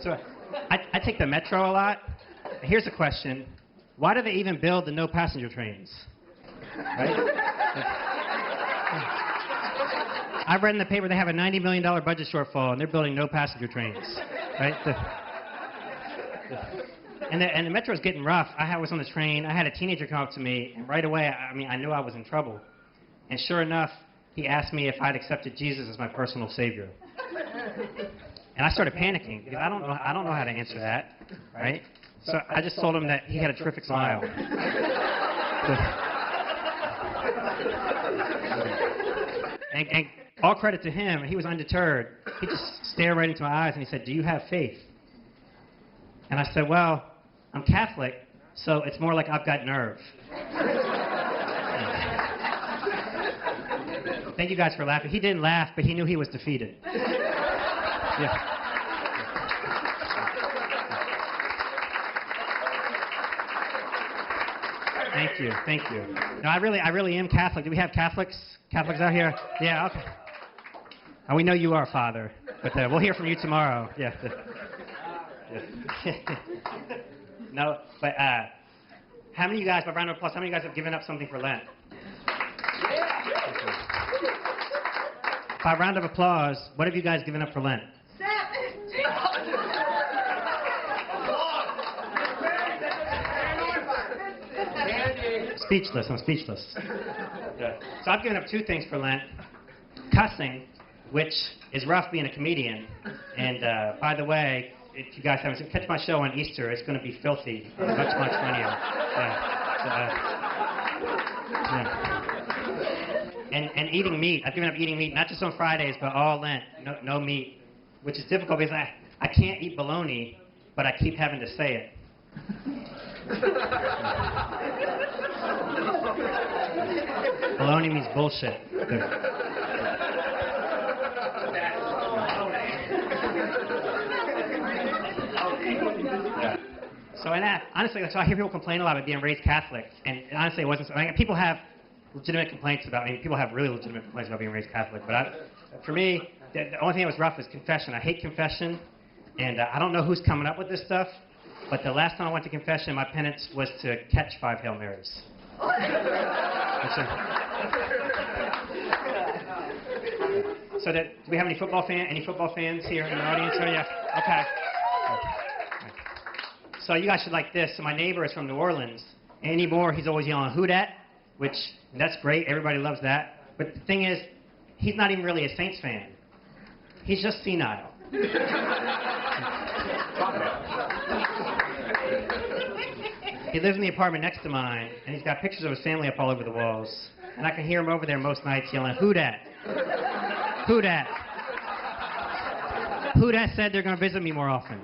So I take the metro a lot. Here's a question. Why do they even build the no passenger trains? Right? I read in the paper they have a $90 million budget shortfall, and they're building no passenger trains. Right? And the metro's getting rough. I was on the train. I had a teenager come up to me, and right away, I knew I was in trouble. And sure enough, he asked me if I'd accepted Jesus as my personal savior. And I started panicking because I don't know how to answer that, right? So I just told him that he had a terrific smile. And all credit to him, he was undeterred. He just stared right into my eyes and he said, "Do you have faith?" And I said, "Well, I'm Catholic, so it's more like I've got nerve." Thank you guys for laughing. He didn't laugh, but he knew he was defeated. Yeah. Thank you. No, I really am Catholic. Do we have Catholics out here? Yeah, okay. And we know you are, Father, but we'll hear from you tomorrow. Yeah. No, but how many of you guys, by round of applause, how many of you guys have given up something for Lent? By round of applause, what have you guys given up for Lent? Speechless. I'm speechless. Yeah. So I've given up two things for Lent. Cussing, which is rough being a comedian. And by the way, if you guys haven't seen, catch my show on Easter. It's going to be filthy. Much funnier. And eating meat. I've given up eating meat, not just on Fridays, but all Lent. No meat, which is difficult because I can't eat bologna, but I keep having to say it. Bologna means bullshit. Yeah. So, honestly, so I hear people complain a lot about being raised Catholic, and honestly, it wasn't so. People have legitimate complaints about me. People have really legitimate complaints about being raised Catholic, but for me, the only thing that was rough was confession. I hate confession, and I don't know who's coming up with this stuff, but the last time I went to confession, my penance was to catch 5 Hail Marys. So do we have any football fans here in the audience? Oh, yeah. Okay. So you guys should like this. So my neighbor is from New Orleans. Anymore, he's always yelling, "Who dat?" Which, that's great. Everybody loves that. But the thing is, he's not even really a Saints fan. He's just senile. He lives in the apartment next to mine, and he's got pictures of his family up all over the walls. And I can hear him over there most nights yelling, "Who dat? Who dat? Who dat said they're going to visit me more often?"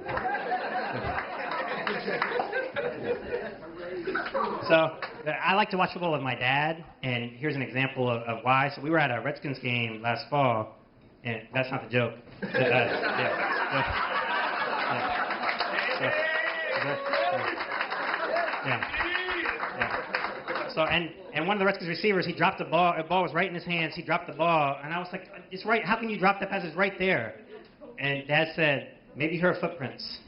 So I like to watch football with my dad, and here's an example of why. So we were at a Redskins game last fall, and that's not the joke. So and one of the Redskins receivers, he dropped the ball. The ball was right in his hands. He dropped the ball, and I was like, "It's right. How can you drop that pass? It's right there." And Dad said, "Maybe you heard footprints."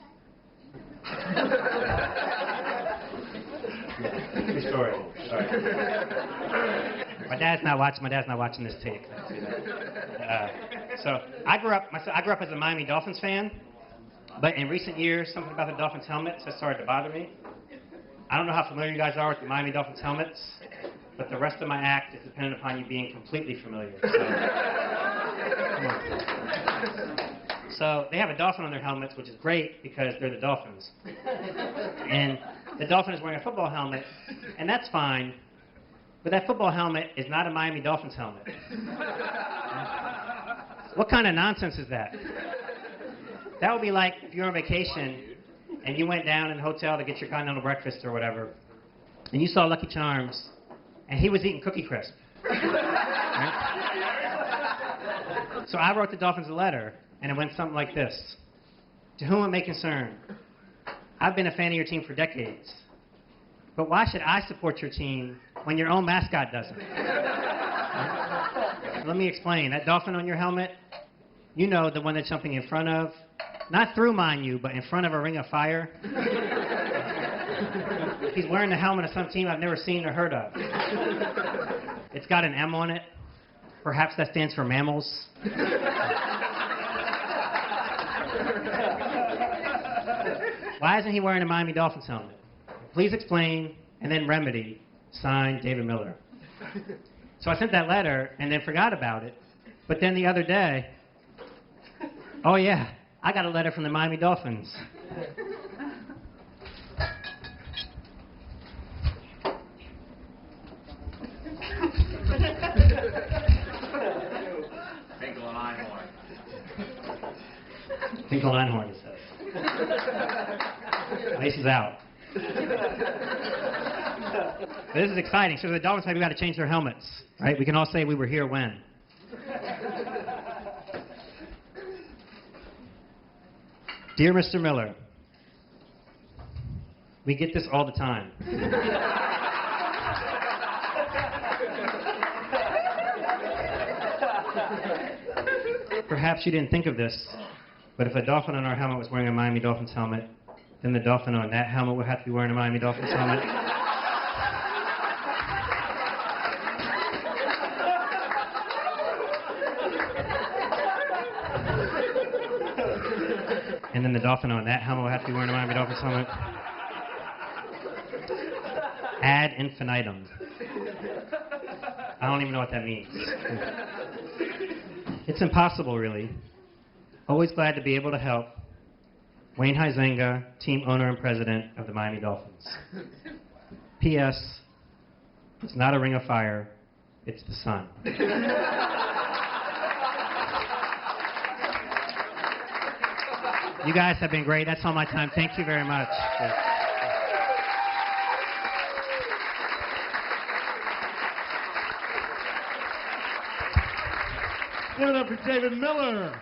True story. Sorry. My dad's not watching this tape. So I grew up as a Miami Dolphins fan, but in recent years, something about the Dolphins helmets has started to bother me. I don't know how familiar you guys are with the Miami Dolphins helmets, but the rest of my act is dependent upon you being completely familiar. So they have a dolphin on their helmets, which is great because they're the Dolphins. And the dolphin is wearing a football helmet, and that's fine, but that football helmet is not a Miami Dolphins helmet. What kind of nonsense is that? That would be like if you're on vacation and you went down in a hotel to get your continental breakfast or whatever, and you saw Lucky Charms, and he was eating Cookie Crisp. Right? So I wrote the Dolphins a letter, and it went something like this. "To whom it may concern, I've been a fan of your team for decades, but why should I support your team when your own mascot doesn't?" Let me explain. That dolphin on your helmet, You know, the one that's jumping in front of, not through, mind you, but in front of a ring of fire. He's wearing the helmet of some team I've never seen or heard of. It's got an M on it. Perhaps that stands for mammals. Why isn't he wearing a Miami Dolphins helmet? Please explain, and then remedy. Signed, David Miller. So I sent that letter and then forgot about it. But then the other day, oh yeah, I got a letter from the Miami Dolphins. Tinkle Einhorn, it says. Ice is out. But this is exciting. So the Dolphins maybe got to change their helmets, right? We can all say we were here when. Dear Mr. Miller, we get this all the time. Perhaps you didn't think of this, but if a Dolphin on our helmet was wearing a Miami Dolphins helmet, then the Dolphin on that helmet would have to be wearing a Miami Dolphins helmet. And then the Dolphin on that helmet would have to be wearing a Miami Dolphins helmet. Ad infinitum. I don't even know what that means. It's impossible, really. Always glad to be able to help. Wayne Huizenga, team owner and president of the Miami Dolphins. P.S. It's not a ring of fire, it's the sun. You guys have been great. That's all my time. Thank you very much. Give it up for David Miller.